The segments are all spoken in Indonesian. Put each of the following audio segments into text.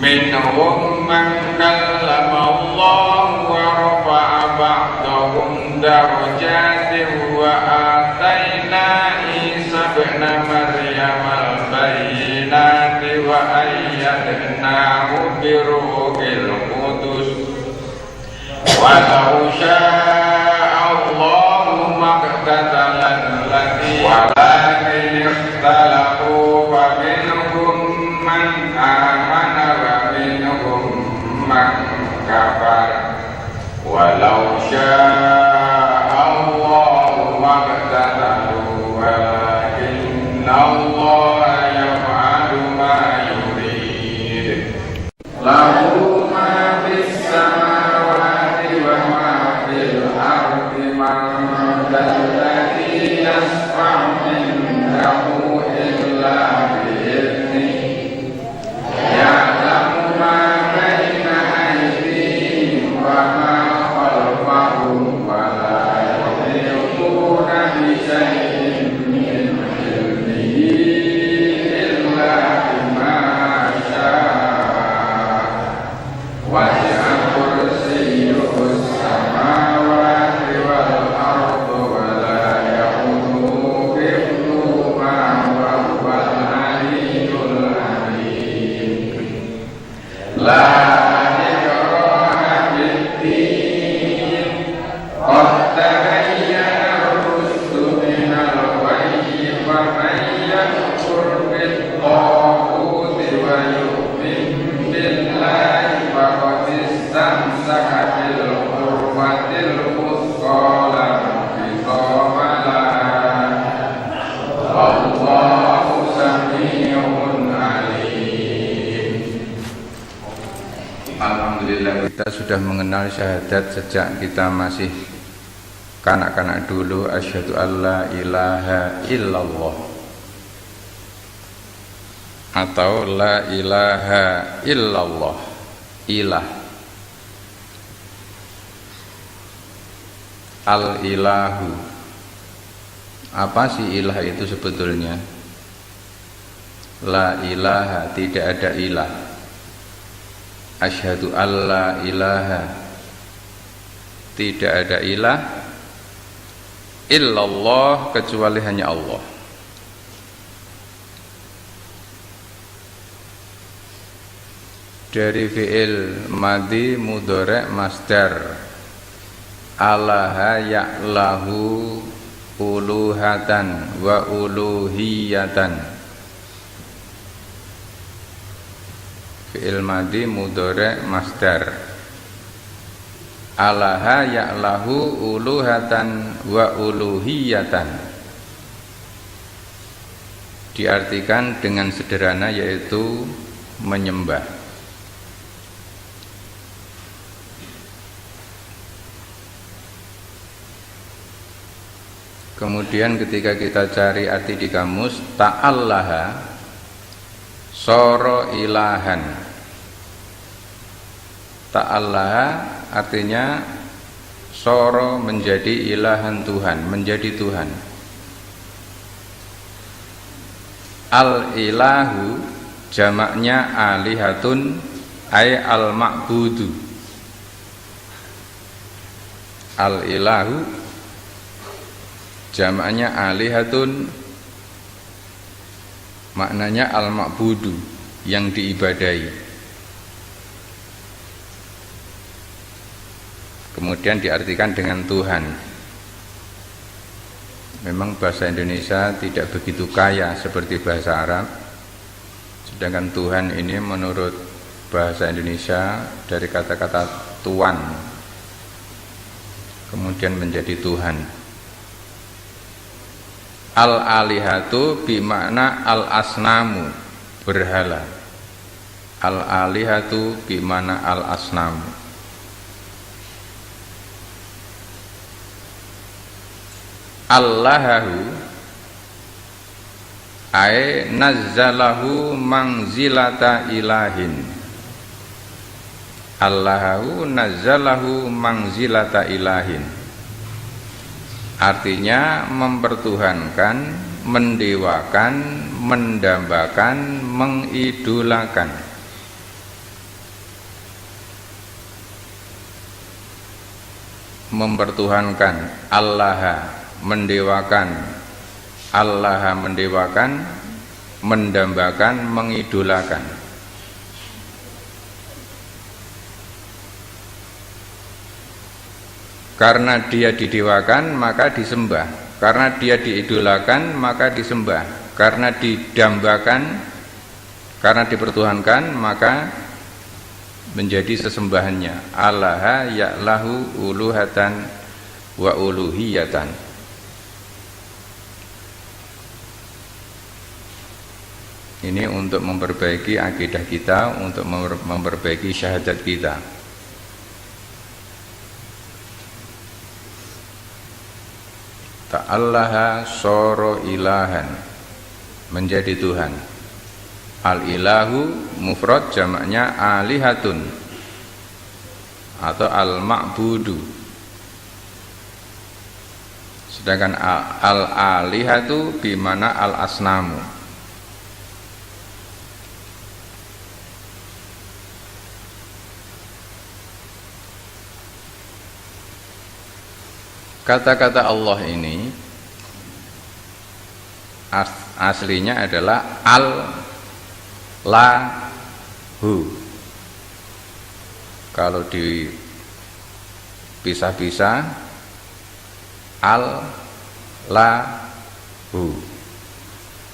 minhum man kallama Allah wa rafa'a ba'dahum darajatin wa atayna Isa ibn Maryam al-bayyinati wa ayyadnahu bi ruhil qudus walau syaa Allahu maqtatala alladhina walakin ikhtalafu fa minhum man amana wa minhum man kafara walau syaa Allahu maqtatalu walakinna Allaha yaf'alu ma yurid lahu ma fis samawati wa ma fil ardi man dzalladzi yashfa'u indahu illa bi'idhnihi ya'lamu ma baina aydihim wa ma khalfahum wa la yuhituna bi shay'in min ilmihi illa bima sha'a wasi'a kursiyyuhus samawati wal ardi wa la ya'uduhu hifdhuhuma wa huwal 'aliyyul 'azim la ikraha fid-din qad tabayyana ar-rushdu minal ghayyi faman yakfur bit-taghuti wa yu'min billahi faqad istamsaka bil-'urwatil wuthqa la infisama laha wallahu sami'un 'alim. Alhamdulillah, kita sudah mengenal syahadat sejak kita masih kanak-kanak dulu. Asyhadu alla ilaha illallah atau la ilaha illallah. Ilah, al-ilahu. Apa sih ilah itu sebetulnya? La ilaha, tidak ada ilah. Asyhadu alla ilaha, tidak ada ilah illallah, kecuali hanya Allah. Dari fi'il madhi mudhari' masdar alaha ya'lahu uluhatan wa uluhiyatan. Fi'il madhi mudhari' masdar alaha ya'lahu uluhatan wa uluhiyatan, diartikan dengan sederhana yaitu menyembah. Kemudian ketika kita cari arti di kamus, ta'allaha soro ilahan. Ta'allaha artinya soro, menjadi ilahan Tuhan, menjadi Tuhan. Al-ilahu jamaknya alihatun ay al-ma'budu. Al-ilahu jamaknya alihatun maknanya al-ma'budu, yang diibadahi. Kemudian diartikan dengan Tuhan. Memang bahasa Indonesia tidak begitu kaya seperti bahasa Arab, sedangkan Tuhan ini menurut bahasa Indonesia dari kata-kata tuan kemudian menjadi Tuhan. Al-alihatu bimakna al-asnamu, berhala. Al-alihatu bimakna al-asnamu. Allahahu ay nazzalahu manzilata ilahin. Allahahu nazzalahu manzilata ilahin, artinya mempertuhankan, mendewakan, mendambakan, mengidolakan. Mempertuhankan, Allah mendewakan, Allah mendewakan, mendambakan, mengidolakan. Karena dia didewakan maka disembah, karena dia diidolakan maka disembah, karena didambakan, karena dipertuhankan maka menjadi sesembahannya. Allah ya'lahu uluhatan wa uluhiyatan. Ini untuk memperbaiki akidah kita, untuk memperbaiki syahadat kita. Ta'allaha soro ilahan, menjadi Tuhan. Al-ilahu mufrad, jamaknya alihatun atau al-ma'budu. Sedangkan al-alihatu bimana al-asnamu. Kata-kata Allah ini aslinya adalah al-lahu. Kalau dipisah-pisah al-lahu,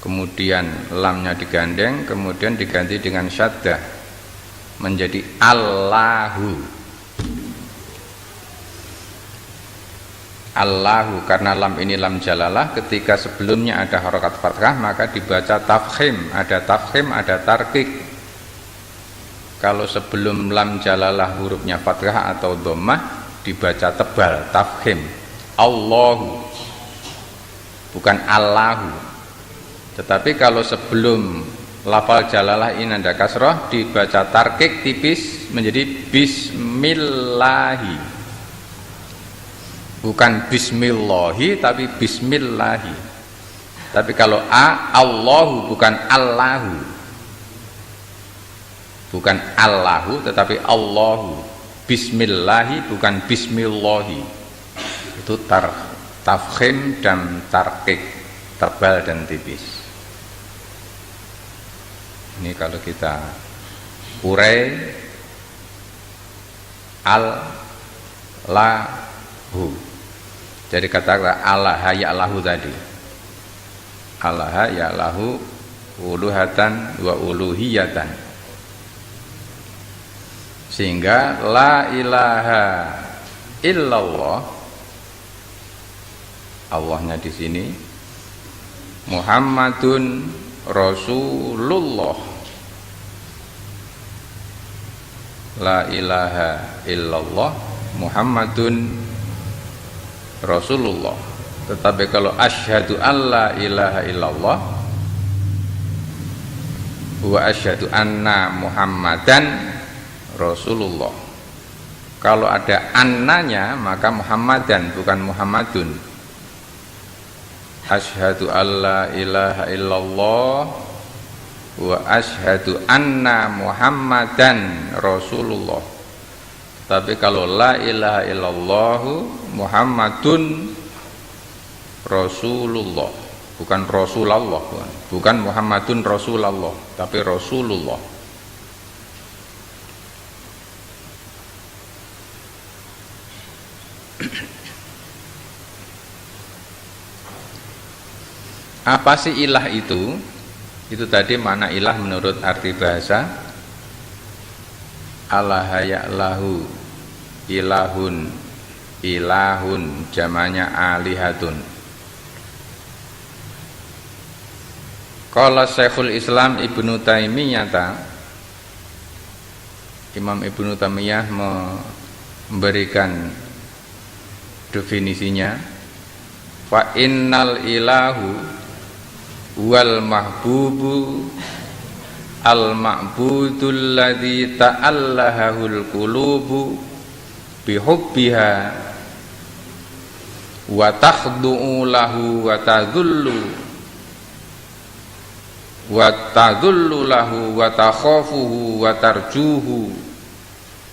kemudian lamnya digandeng, kemudian diganti dengan syaddah menjadi Allahu. Allahu, karena lam ini lam jalalah, ketika sebelumnya ada harokat fathah maka dibaca tafkhim, ada tafkhim, ada tarkik. Kalau sebelum lam jalalah hurufnya fathah atau dhammah dibaca tebal, tafkhim. Allahu, bukan Allahu. Tetapi kalau sebelum lafal jalalah ini ada kasroh dibaca tarkik tipis menjadi bismillahi. Bukan bismillahi tapi bismillahi. Tapi kalau Allahu bukan Allahu. Bukan Allahu tetapi Allahu. Bismillahi bukan bismillahi. Itu tafkhim dan tarkik, tebal dan tipis. Ini kalau kita urai al-lahu. Jadi kata Allah ya'lahu tadi, Allah ya'lahu uluhatan wa uluhiyatan, sehingga la ilaha illallah, Allahnya di sini Muhammadun Rasulullah, la ilaha illallah Muhammadun Rasulullah. Tetapi kalau asyhadu alla ilaha illallah wa asyhadu anna Muhammadan Rasulullah, kalau ada annanya maka Muhammadan bukan Muhammadun. Asyhadu alla ilaha illallah wa asyhadu anna Muhammadan Rasulullah. Tapi kalau la ilaha illallah Muhammadun Rasulullah, bukan Rasulullah, bukan Muhammadun Rasulullah, tapi Rasulullah. Apa sih ilah itu? Itu tadi mana ilah menurut arti bahasa. Allah ya'lahu ilahun, ilahun jamanya alihatun. Qala Syekhul Islam Ibnu Taimiyah, Imam Ibnu Taimiyah memberikan definisinya, fa innal ilahu wal mahbubu al ma'budul ladzi ta'allahul qulubu bihubbiha wa takhdu'u lahu wa tadhullu lahu wa takhafuhu wa tarjuhu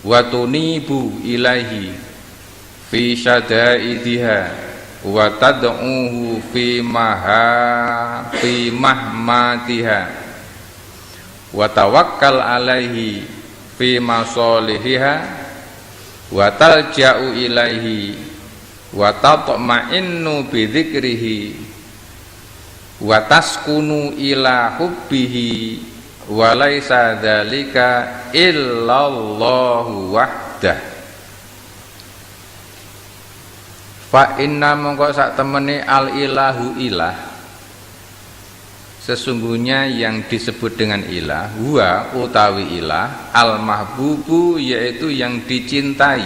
wa tunibu ilaihi fi syada'idiha wa tad'uhu fi mahmatiha wa tawakkal alaihi fi masalihiha wa talja'u ilaihi wa tatma'innu bi dzikrihi wa taskunu ila hubbihi wa laisa dzalika illallahu wahdah. Fa inna mongko sak temene al ilahu ilah, sesungguhnya yang disebut dengan ilah, huwa utawi ilah, al mahbubu yaitu yang dicintai,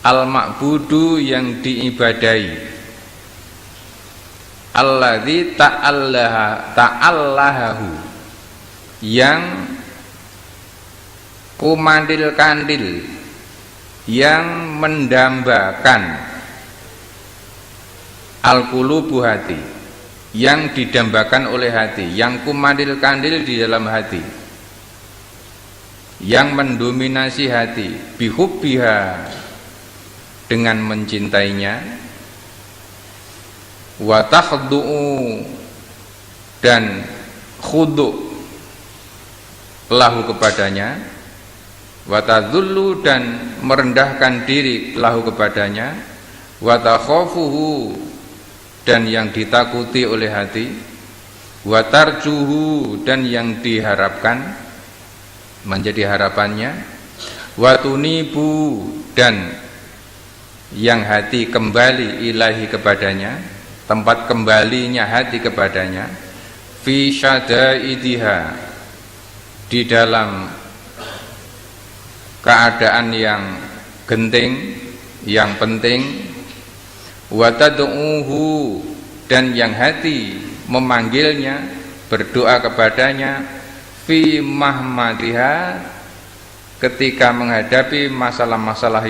al ma'budu yang diibadai, alladzi ta'allahahu yang kumandil-kandil, yang mendambakan, al-qulubu hati, yang didambakan oleh hati, yang kumandil-kandil di dalam hati, yang mendominasi hati, bihubbiha dengan mencintainya, wa takhdu'u dan khudu' lahu kepadanya, wa tadhullu dan merendahkan diri lahu kepadanya, wa takhafuhu dan yang ditakuti oleh hati, wa tarjuhu dan yang diharapkan menjadi harapannya, wa tunibu dan yang hati kembali ilahi kepadanya, tempat kembalinya hati kepadanya, fi syadaidiha di dalam keadaan yang genting, yang penting, wa tad'uhu dan yang hati memanggilnya, berdoa kepadanya, fi mahmadiha ketika menghadapi masalah-masalah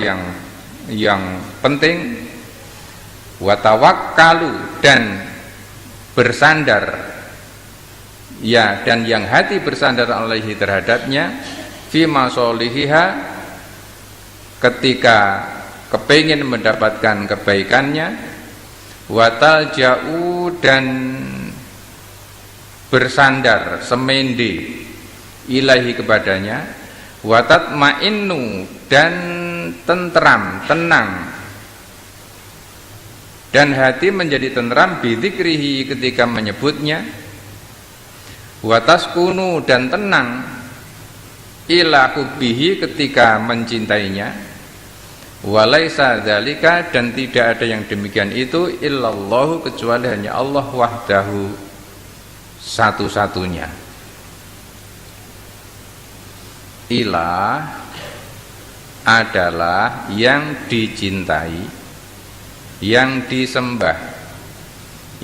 yang penting, wa tawakkalu dan bersandar, ya, dan yang hati bersandar alaihi terhadapnya, fi masolihiha ketika kepingin mendapatkan kebaikannya, wa talja'u dan bersandar semende ilahi kepadanya, wa tatma'innu dan tentram, tenang, dan hati menjadi tentram bidzikrihi ketika menyebutnya, wa taskunu dan tenang ila hubbihi ketika mencintainya, walaisa dzalika dan tidak ada yang demikian itu illallahu kecuali hanya Allah wahdahu satu-satunya. Ilah adalah yang dicintai, yang disembah,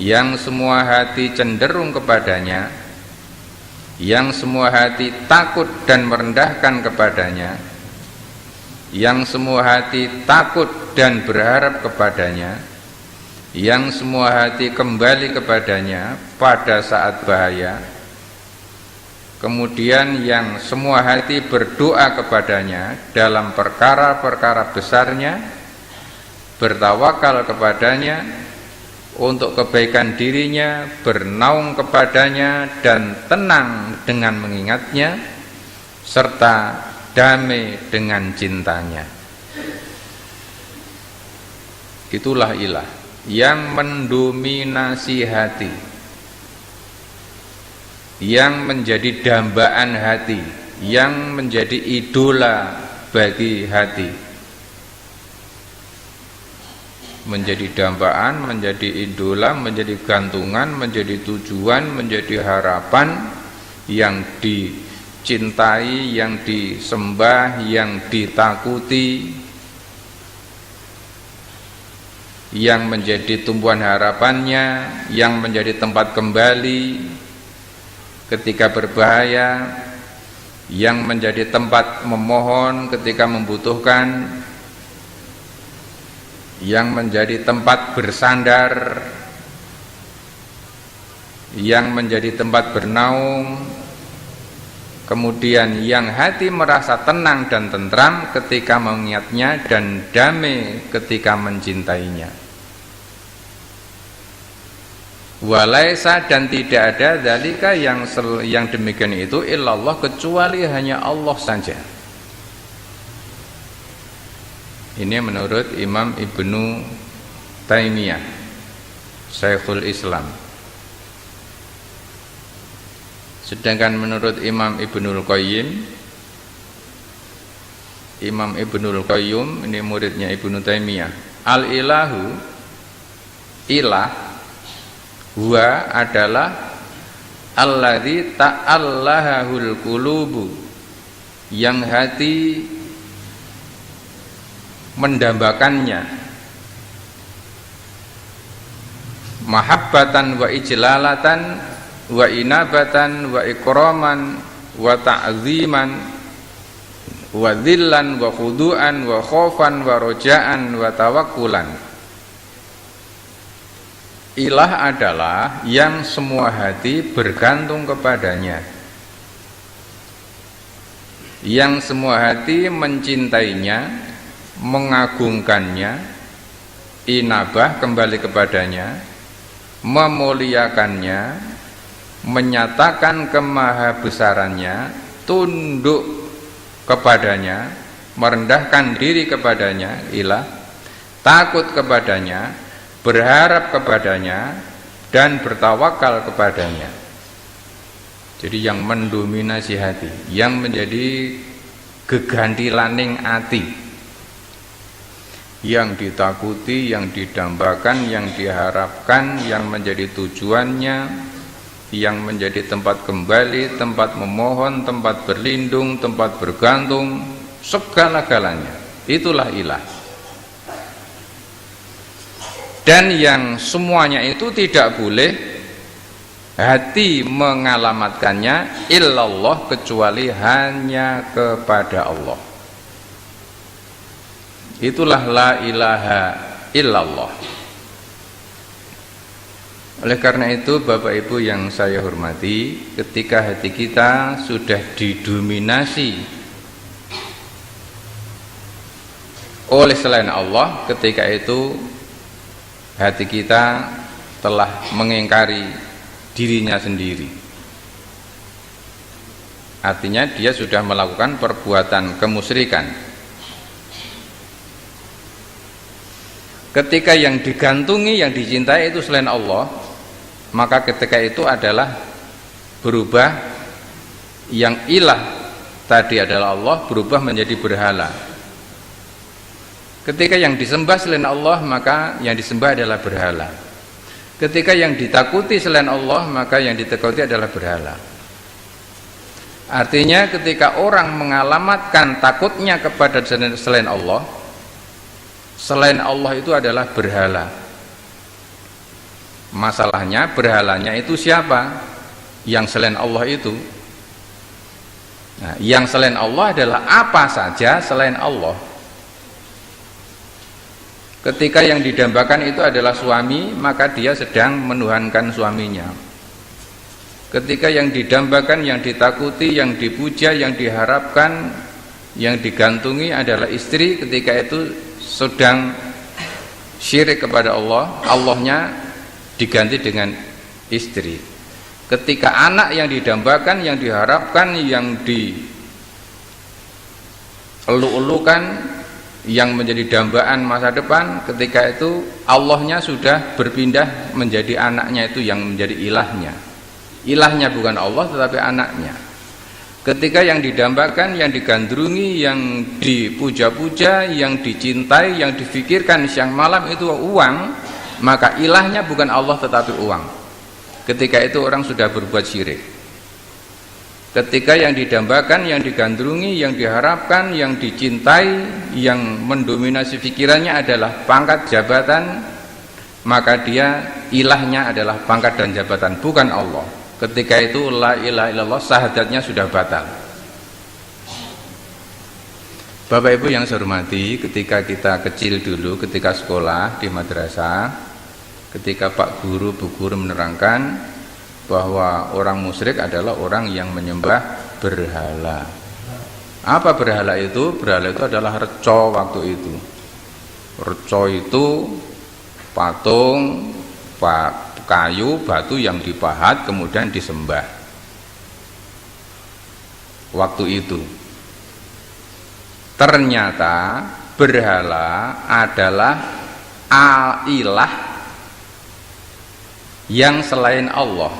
yang semua hati cenderung kepadanya, yang semua hati takut dan merendahkan kepadanya, yang semua hati takut dan berharap kepadanya, yang semua hati kembali kepadanya pada saat bahaya, kemudian yang semua hati berdoa kepadanya dalam perkara-perkara besarnya, bertawakal kepadanya untuk kebaikan dirinya, bernaung kepadanya dan tenang dengan mengingatnya, serta damai dengan cintanya. Itulah ilah yang mendominasi hati, yang menjadi dambaan hati, yang menjadi idola bagi hati. Menjadi dambaan, menjadi idola, menjadi gantungan, menjadi tujuan, menjadi harapan yang dicintai, yang disembah, yang ditakuti, yang menjadi tumpuan harapannya, yang menjadi tempat kembali ketika berbahaya, yang menjadi tempat memohon ketika membutuhkan, yang menjadi tempat bersandar, yang menjadi tempat bernaung, kemudian yang hati merasa tenang dan tentram ketika mengingatnya dan damai ketika mencintainya. Walaisa, dan tidak ada dzalika yang demikian itu illallah, kecuali hanya Allah saja. Ini menurut Imam Ibnu Taimiyah, Syekhul Islam. Sedangkan menurut Imam Ibnul Qayyim, Imam Ibnul Qayyim ini muridnya Ibnu Taimiyah, al-ilahu, ilah, huwa adalah alladzi ta'allahul qulubu, yang hati mendambakannya, mahabbatan wa ijlalatan wa inabatan wa ikraman wa ta'ziman wa dhillan wa khudu'an wa khaufan wa roja'an wa tawakkulan. Ilah adalah yang semua hati bergantung kepadanya, yang semua hati mencintainya, mengagungkannya, inabah kembali kepadanya, memuliakannya, menyatakan kemahabesarannya, tunduk kepadanya, merendahkan diri kepadanya, ilah, takut kepadanya, berharap kepadanya, dan bertawakal kepadanya. Jadi yang mendominasi hati, yang menjadi gegantilaning ati, yang ditakuti, yang didambakan, yang diharapkan, yang menjadi tujuannya, yang menjadi tempat kembali, tempat memohon, tempat berlindung, tempat bergantung, segala-galanya. Itulah ilah. Dan yang semuanya itu tidak boleh hati mengalamatkannya illallah, kecuali hanya kepada Allah. Itulah la ilaha illallah. Oleh karena itu Bapak Ibu yang saya hormati, ketika hati kita sudah didominasi oleh selain Allah, ketika itu hati kita telah mengingkari dirinya sendiri. Artinya dia sudah melakukan perbuatan kemusyrikan. Ketika yang digantungi, yang dicintai itu selain Allah, maka ketika itu adalah berubah, yang ilah tadi adalah Allah, berubah menjadi berhala. Ketika yang disembah selain Allah, maka yang disembah adalah berhala. Ketika yang ditakuti selain Allah, maka yang ditakuti adalah berhala. Artinya ketika orang mengalamatkan takutnya kepada selain Allah, selain Allah itu adalah berhala. Masalahnya berhalanya itu siapa? Yang selain Allah itu. Nah, yang selain Allah adalah apa saja selain Allah. Ketika yang didambakan itu adalah suami, maka dia sedang menuhankan suaminya. Ketika yang didambakan, yang ditakuti, yang dipuja, yang diharapkan, yang digantungi adalah istri, ketika itu sedang syirik kepada Allah, Allahnya diganti dengan istri. Ketika anak yang didambakan, yang diharapkan, yang dielu-elukan, yang menjadi dambaan masa depan, ketika itu Allahnya sudah berpindah menjadi anaknya itu yang menjadi ilahnya. Ilahnya bukan Allah tetapi anaknya. Ketika yang didambakan, yang digandrungi, yang dipuja-puja, yang dicintai, yang difikirkan siang malam itu uang, maka ilahnya bukan Allah tetapi uang. Ketika itu orang sudah berbuat syirik. Ketika yang didambakan, yang digandrungi, yang diharapkan, yang dicintai, yang mendominasi pikirannya adalah pangkat jabatan, maka dia ilahnya adalah pangkat dan jabatan, bukan Allah. Ketika itu la ilaha illallah, syahadatnya sudah batal. Bapak Ibu yang saya hormati, ketika kita kecil dulu, ketika sekolah di madrasah, ketika Pak Guru, Bu Guru menerangkan bahwa orang musyrik adalah orang yang menyembah berhala. Apa berhala itu? Berhala itu adalah reco waktu itu. Reco itu patung, kayu, batu yang dipahat kemudian disembah. Waktu itu. Ternyata berhala adalah ilah yang selain Allah.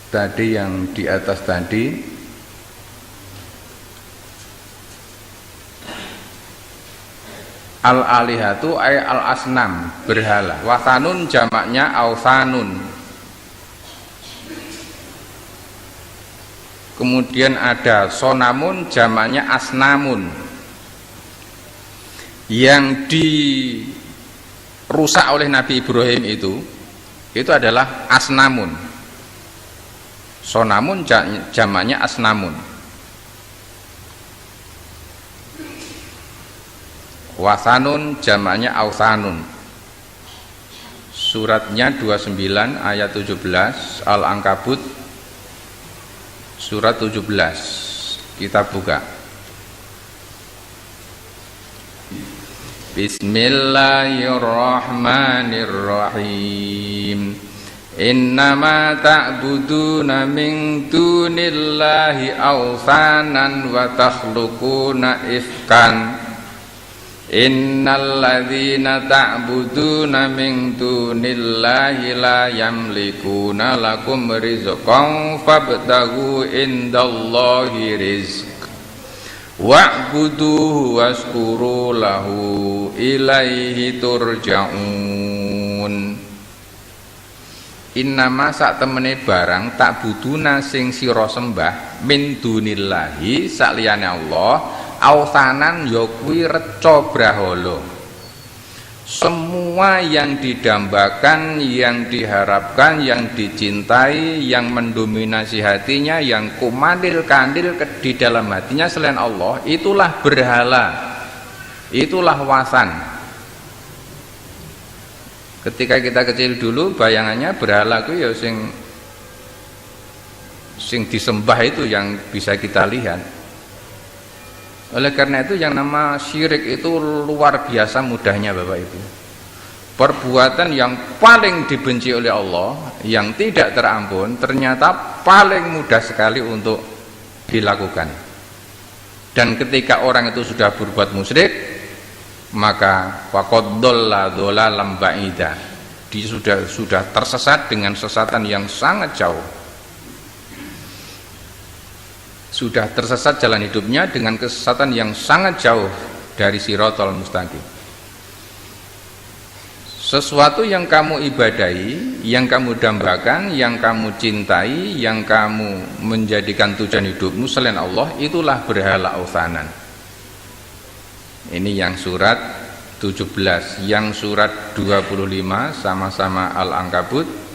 Tadi yang di atas tadi al-alihatu ay al-asnam, berhala. Wasanun jamaknya ausanun. Kemudian ada sonamun, jamaknya asnamun. Yang dirusak oleh Nabi Ibrahim itu adalah asnamun. Sonamun jamaknya asnamun. Wasanun jamaknya ausanun. Suratnya 29 ayat 17 Al-Ankabut surat 17. Kita buka. Bismillahirrahmanirrahim. Innama ta'buduna min dunillahi awsanan wa takhluquna ifkan. Innal ladzina ta'buduna min dunillahi la yamlikuna lakum rizqan fabtaghu indallahi rizq wa'buduhu washkuru lahu ilaihi turja'un. Innama sak temene barang tak buduna sing sira sembah min dunillahi sak liyane Allah ausanan ya kuwi reca brahala. Semua yang didambakan, yang diharapkan, yang dicintai, yang mendominasi hatinya, yang kumandil-kandil di dalam hatinya selain Allah, itulah berhala, itulah wasan. Ketika kita kecil dulu bayangannya berhala itu ya sing disembah itu yang bisa kita lihat. Oleh karena itu yang nama syirik itu luar biasa mudahnya Bapak Ibu. Perbuatan yang paling dibenci oleh Allah, yang tidak terampun, ternyata paling mudah sekali untuk dilakukan. Dan ketika orang itu sudah berbuat musyrik, maka faqad dhalla dhalalan ba'ida. Dia sudah tersesat dengan sesatan yang sangat jauh. Sudah tersesat jalan hidupnya dengan kesesatan yang sangat jauh dari siratal mustaqim. Sesuatu yang kamu ibadahi, yang kamu dambakan, yang kamu cintai, yang kamu menjadikan tujuan hidupmu selain Allah, itulah berhala ausanan. Ini yang surat 17, yang surat 25 sama-sama Al-Ankabut.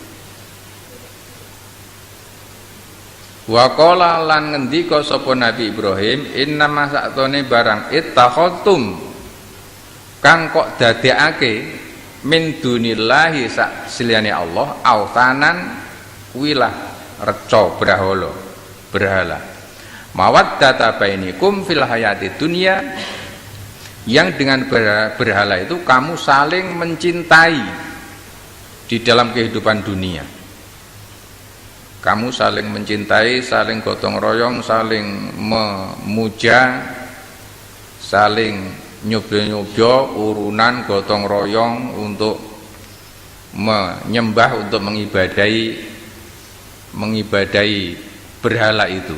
Wa qala lan ngendika sapa Nabi Ibrahim, innama sa'tone barang ittakhadtum kang kok dadekake min dunillahi sak siliyane Allah ausanan wilah reca berhala. Mawaddata bainikum fil hayati dunya, yang dengan berhala itu kamu saling mencintai di dalam kehidupan dunia. Kamu saling mencintai, saling gotong royong, saling memuja, saling nyobyo-nyobyo, urunan gotong royong untuk menyembah, untuk mengibadahi berhala itu.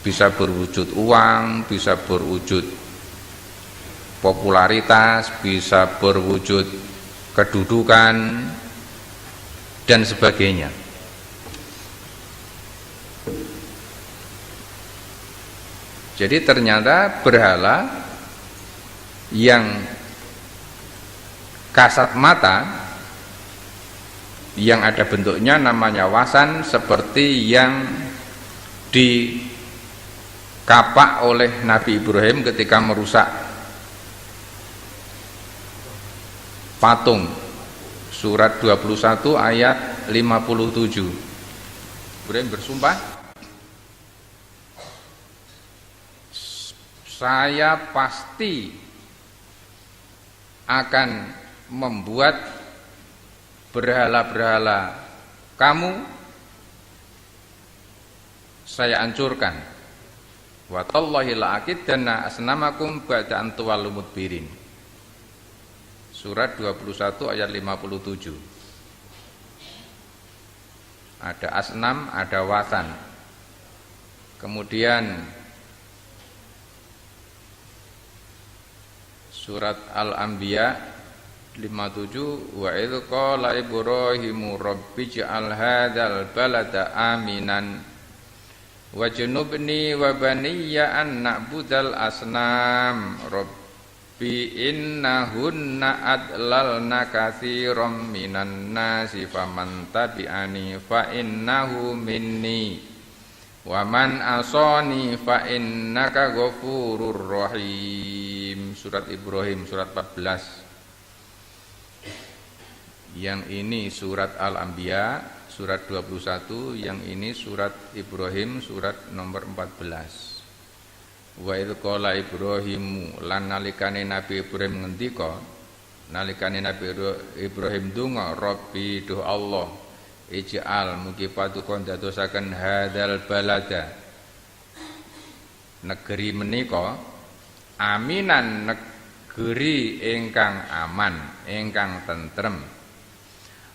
Bisa berwujud uang, bisa berwujud popularitas, bisa berwujud kedudukan dan sebagainya. Jadi ternyata berhala yang kasat mata, yang ada bentuknya namanya wasan, seperti yang dikapak oleh Nabi Ibrahim ketika merusak patung. Surat 21 ayat 57. Ibrahim bersumpah, saya pasti akan membuat berhala-berhala kamu saya hancurkan. Wa tallahi la'aqidanna asnamakum ba'da an tuwallu mudbirin. Surat 21 ayat 57. Ada asnam, ada wasan. Kemudian surat Al-Anbiya 57, wa idz qala Ibrahimu rabbi ij'al hadzal balada aminan wajnubni wa baniya an na'budal asnam rabbi innahunna adlalna katsiran minan nasi faman tabi'ani fa innahu minni wa man asani fa innaka ghafurur rahim. Surat Ibrahim surat 14. Yang ini surat Al-Anbiya surat 21, yang ini surat Ibrahim surat nomor 14. Wa idz qala Ibrahim, lan nalikane Nabi Ibrahim ngendika, nalikane Nabi Ibrahim donga, Rabbi duh Allah, ij'al mugi paduka ndadosaken hadzal balada, negeri menika, aminan negeri ingkang aman, ingkang tentrem.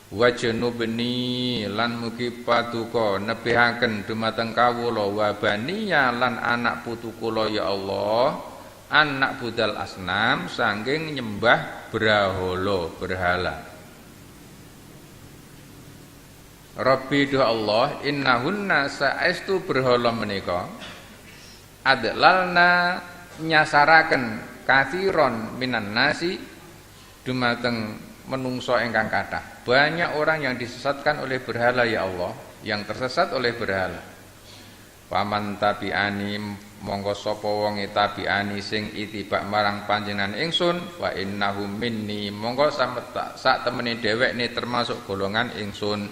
Wajnubni lan mugi paduka nebihaken dumateng kawula wa baniya lan anak putu kula ya Allah, anak budal asnam, saking nyembah berhala. Rabbi duh Allah, innahunna saestu berhala menika adlalna nyasaraken katsiron minan nasi dumateng menungso ingkang kathah. Banyak orang yang disesatkan oleh berhala ya Allah, yang tersesat oleh berhala. Paman tabi'ani, monggo sapa wonge tabi'ani sing itibak marang panjenengan ingsun, wa innahu minni, monggo sak temene dhewekne termasuk golongan ingsun.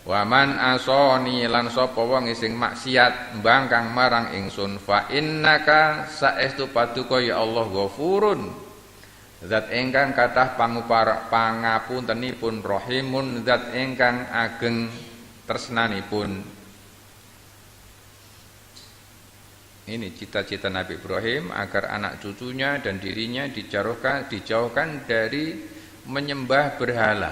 Wa man asani, lan sapa wonge sing maksiat mbangkang marang ingsun, fa innaka saestu paduka ya Allah ghafurun, zat ingkang kathah pangapuntenipun, rahimun, zat ingkang ageng tresnanipun. Ini cita-cita Nabi Ibrahim agar anak cucunya dan dirinya dijauhkan dari menyembah berhala.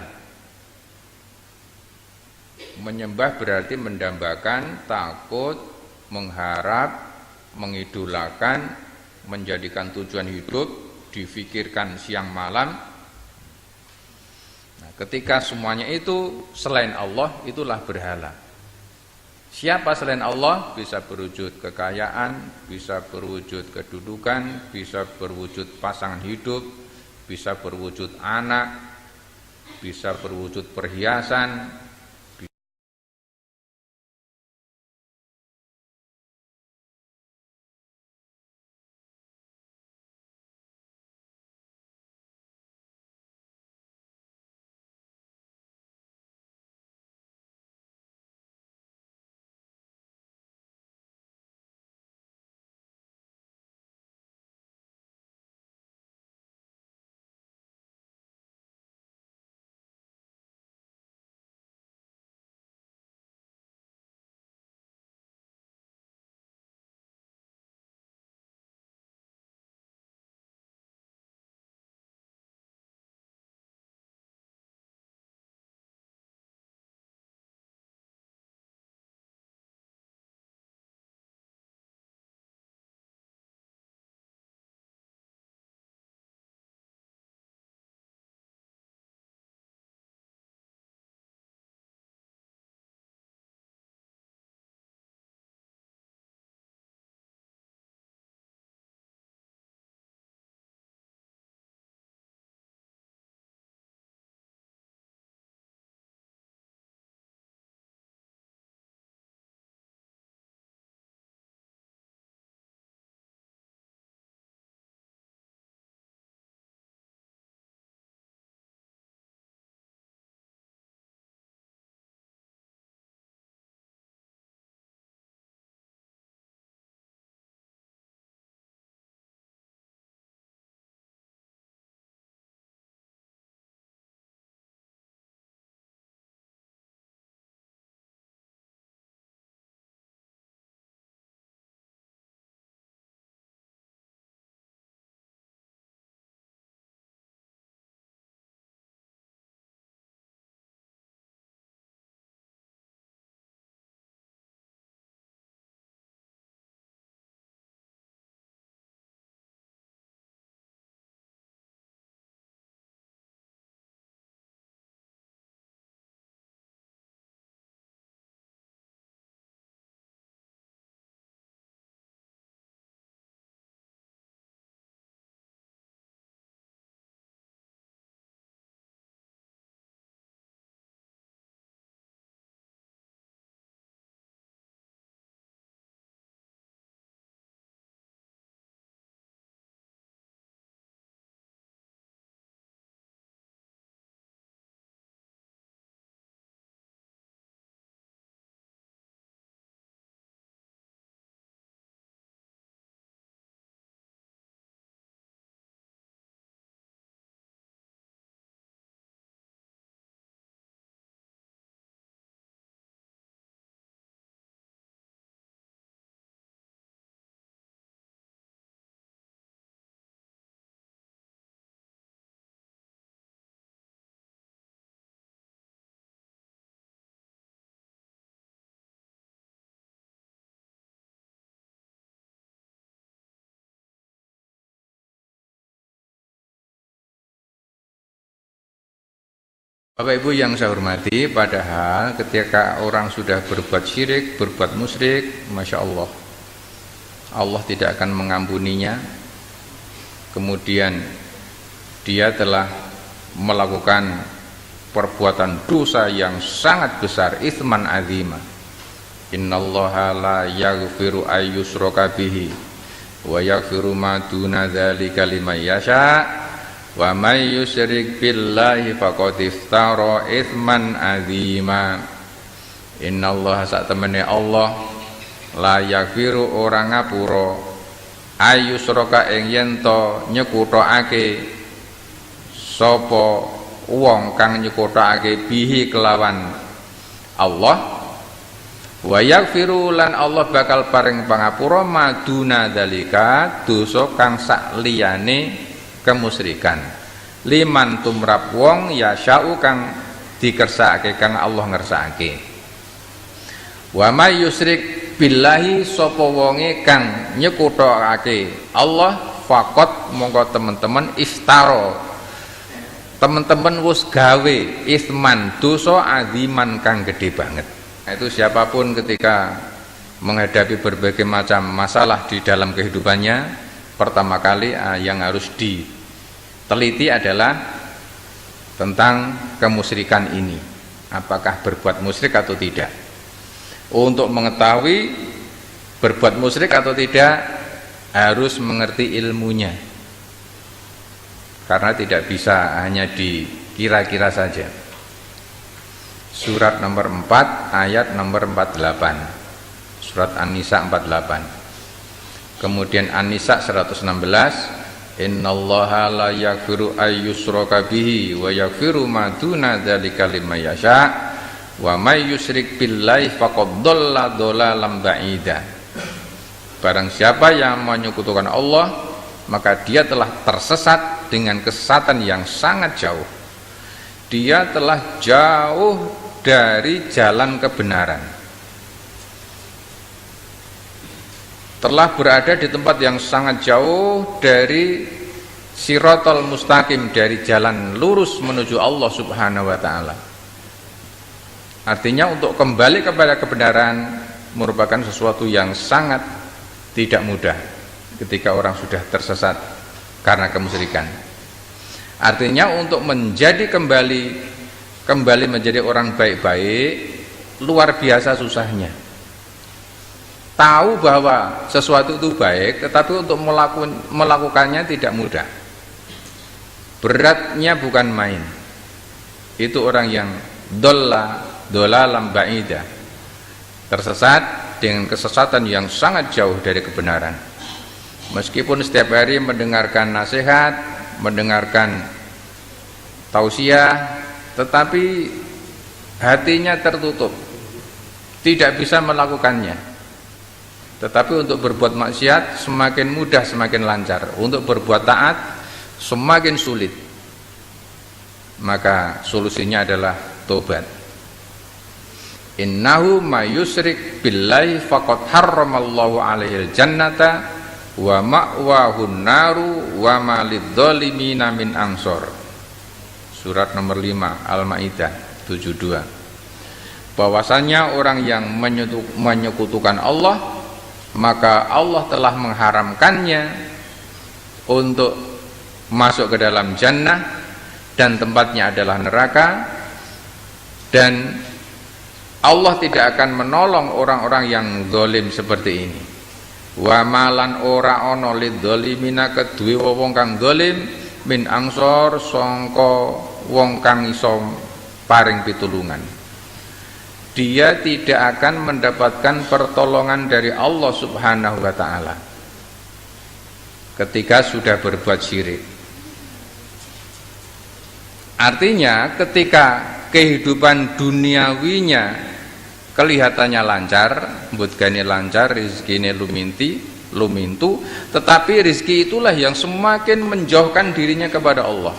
Menyembah berarti mendambakan, takut, mengharap, mengidolakan, menjadikan tujuan hidup, difikirkan siang malam. Nah, ketika semuanya itu selain Allah, itulah berhala. Siapa selain Allah bisa berwujud kekayaan, bisa berwujud kedudukan, bisa berwujud pasangan hidup, bisa berwujud anak, bisa berwujud perhiasan, Bapak Ibu yang saya hormati, padahal ketika orang sudah berbuat syirik, berbuat musyrik, Masya Allah, Allah tidak akan mengampuninya. Kemudian dia telah melakukan perbuatan dosa yang sangat besar, itsman azima. Innallaha la yaghfiru ayyushraka bihi wa yaghfiru ma duna dzalika liman yasha. Wa may yusyrik billahi faqad iftara itsman azima. Innallaha sak temene Allah la yaghfiru ora ngapura ayyusraka ing yen to nyekutake sapa wong kang nyekutake bihi kelawan Allah. Wa yaghfiru lan Allah bakal paring pangapura maduna dalika dosa kang sak liyane kemusyrikan liman tumrap wong ya sya'u kang dikersakake kang Allah ngersakake. Wa may yusyrik billahi sapa wonge kang nyekutake Allah faqat mongko teman-teman istaro teman-teman wis gawe isman dosa aziman kang gede banget. Itu siapapun ketika menghadapi berbagai macam masalah di dalam kehidupannya, pertama kali yang harus diteliti adalah tentang kemusyrikan ini, apakah berbuat musyrik atau tidak. Untuk mengetahui berbuat musyrik atau tidak harus mengerti ilmunya, karena tidak bisa hanya dikira-kira saja. Surat nomor 4 ayat nomor 48, surat An-Nisa 48. Kemudian An-Nisa 116, innallaha la yaghfiru ayyushraka bihi wa yaghfiru ma duna dzalika liman yasha wa may yusyrik billahi faqad dhalla dhalalan ba'ida. Barang siapa yang menyekutukan Allah, maka dia telah tersesat dengan kesesatan yang sangat jauh. Dia telah jauh dari jalan kebenaran, telah berada di tempat yang sangat jauh dari siratal mustaqim, dari jalan lurus menuju Allah Subhanahu wa ta'ala. Artinya untuk kembali kepada kebenaran merupakan sesuatu yang sangat tidak mudah ketika orang sudah tersesat karena kemusyrikan. Artinya untuk menjadi kembali menjadi orang baik-baik luar biasa susahnya. Tahu bahwa sesuatu itu baik, tetapi untuk melakukannya tidak mudah. Beratnya bukan main. Itu orang yang dhalalan ba'ida, tersesat dengan kesesatan yang sangat jauh dari kebenaran. Meskipun setiap hari mendengarkan nasihat, mendengarkan tausiah, tetapi hatinya tertutup, tidak bisa melakukannya. Tetapi untuk berbuat maksiat semakin mudah, semakin lancar. Untuk berbuat taat semakin sulit. Maka solusinya adalah tobat. Innahu may yusyrik billahi faqad harramallahu alaihil jannata wa ma'wahun naru wa ma lidzalimina min ansor. Surat nomor 5 Al-Maidah 72. Bahwasanya orang yang menyekutukan Allah, maka Allah telah mengharamkannya untuk masuk ke dalam jannah dan tempatnya adalah neraka, dan Allah tidak akan menolong orang-orang yang zalim seperti ini. Wa malan ora ana lidzalimina kedue wong kang zalim min angsor sangka wong kang iso paring pitulungan. Dia tidak akan mendapatkan pertolongan dari Allah Subhanahu wa ta'ala ketika sudah berbuat syirik. Artinya ketika kehidupan duniawinya kelihatannya lancar, mbutgane lancar, rizkine lumintu, tetapi rizki itulah yang semakin menjauhkan dirinya kepada Allah.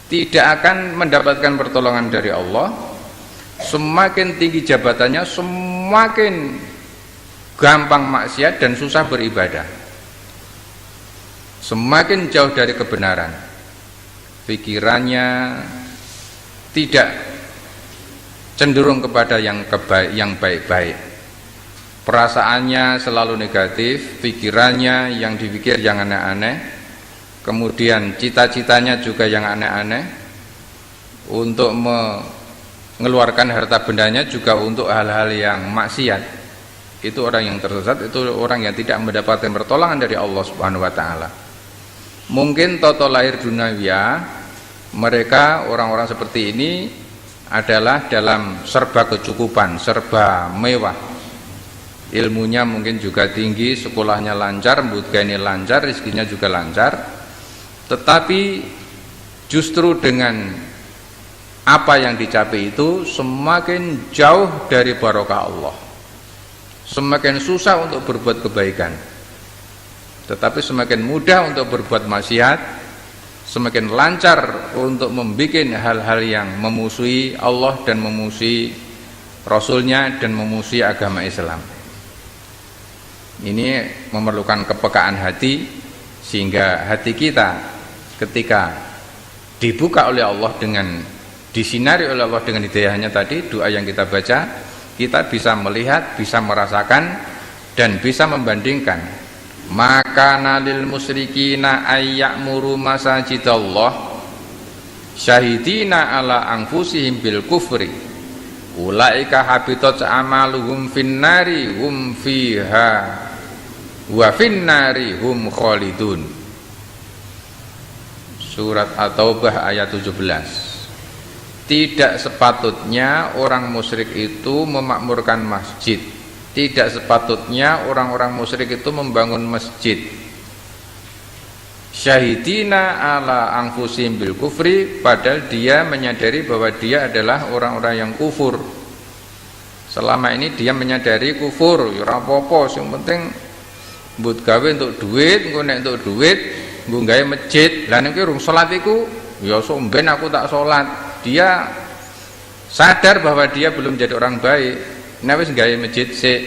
Tidak akan mendapatkan pertolongan dari Allah. Semakin tinggi jabatannya, semakin gampang maksiat dan susah beribadah. Semakin jauh dari kebenaran. Pikirannya tidak cenderung kepada yang baik-baik. Perasaannya selalu negatif, pikirannya yang dipikir yang aneh-aneh, kemudian cita-citanya juga yang aneh-aneh, untuk mengeluarkan harta bendanya juga untuk hal-hal yang maksiat. Itu orang yang tersesat, itu orang yang tidak mendapatkan pertolongan dari Allah Subhanahu wa taala. Mungkin toto lahir duniawiya, mereka orang-orang seperti ini adalah dalam serba kecukupan, serba mewah. Ilmunya mungkin juga tinggi, sekolahnya lancar, budganya lancar, rezekinya juga lancar. Tetapi justru dengan apa yang dicapai itu semakin jauh dari barokah Allah, semakin susah untuk berbuat kebaikan, tetapi semakin mudah untuk berbuat maksiat, semakin lancar untuk membuat hal-hal yang memusuhi Allah dan memusuhi Rasulnya dan memusuhi agama Islam. Ini memerlukan kepekaan hati, sehingga hati kita ketika dibuka oleh Allah dengan, disinari oleh Allah dengan hidayahnya tadi, doa yang kita baca, kita bisa melihat, bisa merasakan, dan bisa membandingkan. Maka nalil musyrikina ayya'muru masajidallah syahidina ala anfusihim bil kufri ulaika habitat amaluhum finnari hum fiha wa finnari hum khalidun. Surat At-Taubah ayat 17. Tidak sepatutnya orang musyrik itu memakmurkan masjid. Tidak sepatutnya orang-orang musyrik itu membangun masjid. Syahidina ala anfusihim bil kufri, padahal dia menyadari bahwa dia adalah orang-orang yang kufur. Selama ini dia menyadari kufur, ya ora apa-apa, sing penting mbut gawe untuk duit, engko nek untuk duit nggo gawe masjid. Lah nek rung salat iku ya somben aku tak salat. Dia sadar bahwa dia belum jadi orang baik. Nek wis gawe masjid sik,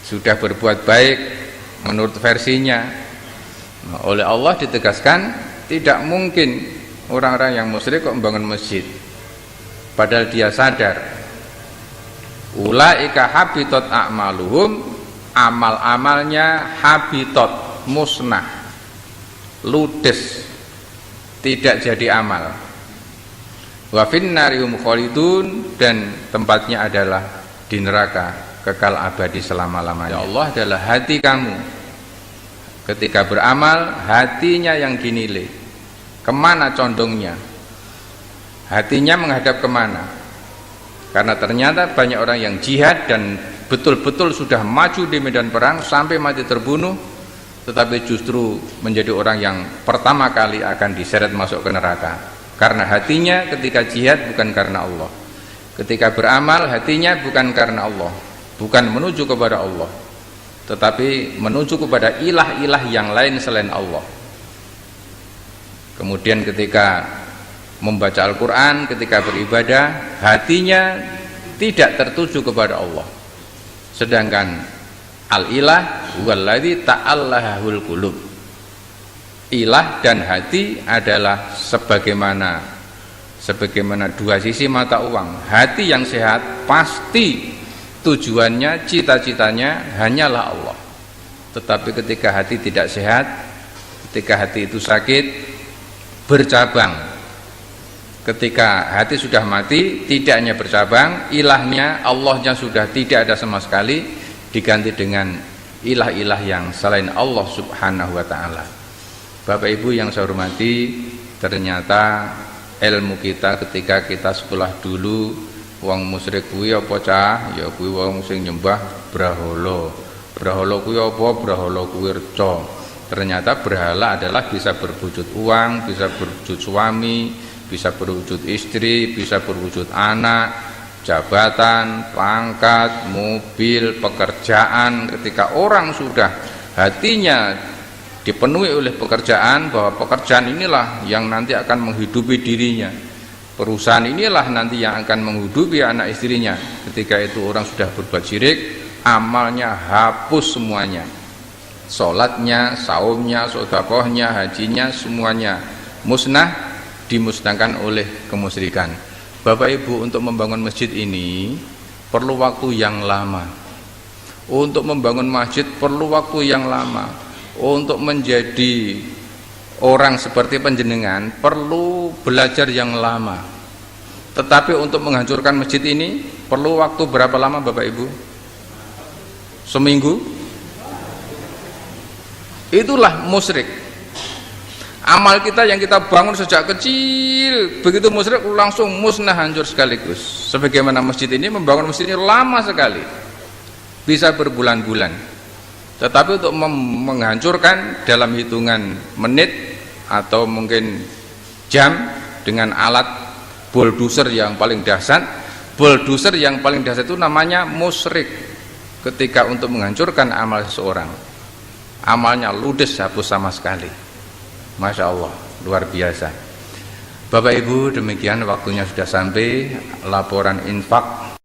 sudah berbuat baik menurut versinya. Nah, oleh Allah ditegaskan tidak mungkin orang-orang yang musyrik kok membangun masjid, padahal dia sadar ulaika habitat a'maluhum, amal-amalnya habitat, musnah, ludes, tidak jadi amal. Wa finnarihum khalidun, dan tempatnya adalah di neraka kekal abadi selama-lamanya. Ya Allah adalah hati kamu. Ketika beramal, hatinya yang dinilai. Kemana condongnya? Hatinya menghadap kemana? Karena ternyata banyak orang yang jihad dan betul-betul sudah maju di medan perang sampai mati terbunuh, tetapi justru menjadi orang yang pertama kali akan diseret masuk ke neraka, karena hatinya ketika jihad bukan karena Allah, ketika beramal hatinya bukan karena Allah, bukan menuju kepada Allah, tetapi menuju kepada ilah-ilah yang lain selain Allah. Kemudian ketika membaca Al-Quran, ketika beribadah, hatinya tidak tertuju kepada Allah, sedangkan al-ilah huwallazi ta'allahul qulub. Ilah dan hati adalah sebagaimana dua sisi mata uang. Hati yang sehat pasti tujuannya, cita-citanya hanyalah Allah. Tetapi ketika hati tidak sehat, ketika hati itu sakit, bercabang. Ketika hati sudah mati, tidak hanya bercabang, ilahnya, Allahnya sudah tidak ada sama sekali, diganti dengan ilah-ilah yang selain Allah Subhanahu wa ta'ala. Bapak Ibu yang saya hormati, ternyata ilmu kita ketika kita sekolah dulu, wong musyrik kuwi apa cah? Ya kuwi wong sing nyembah brahala. Brahala kuwi apa? Brahala kuwi reca. Ternyata berhala adalah bisa berwujud uang, bisa berwujud suami, bisa berwujud istri, bisa berwujud anak, jabatan, pangkat, mobil, pekerjaan. Ketika orang sudah hatinya dipenuhi oleh pekerjaan, bahwa pekerjaan inilah yang nanti akan menghidupi dirinya, perusahaan inilah nanti yang akan menghidupi anak istrinya, ketika itu orang sudah berbuat syirik, amalnya hapus semuanya, sholatnya, saumnya, sedekahnya, hajinya, semuanya musnah. dimusnahkan oleh kemusyrikan. Bapak Ibu, untuk membangun masjid ini perlu waktu yang lama. Untuk membangun masjid perlu waktu yang lama. Untuk menjadi orang seperti panjenengan perlu belajar yang lama. Tetapi untuk menghancurkan masjid ini perlu waktu berapa lama Bapak Ibu? Seminggu? Itulah musyrik. Amal kita yang kita bangun sejak kecil, begitu musyrik langsung musnah, hancur sekaligus. Sebagaimana masjid ini, membangun masjid ini lama sekali, bisa berbulan-bulan. Tetapi untuk menghancurkan dalam hitungan menit atau mungkin jam dengan alat bulldozer yang paling dahsyat. Bulldozer yang paling dahsyat itu namanya musyrik. Ketika untuk menghancurkan amal seseorang, amalnya ludes, hapus sama sekali. Masya Allah, luar biasa. Bapak Ibu, demikian waktunya sudah sampai. Laporan infak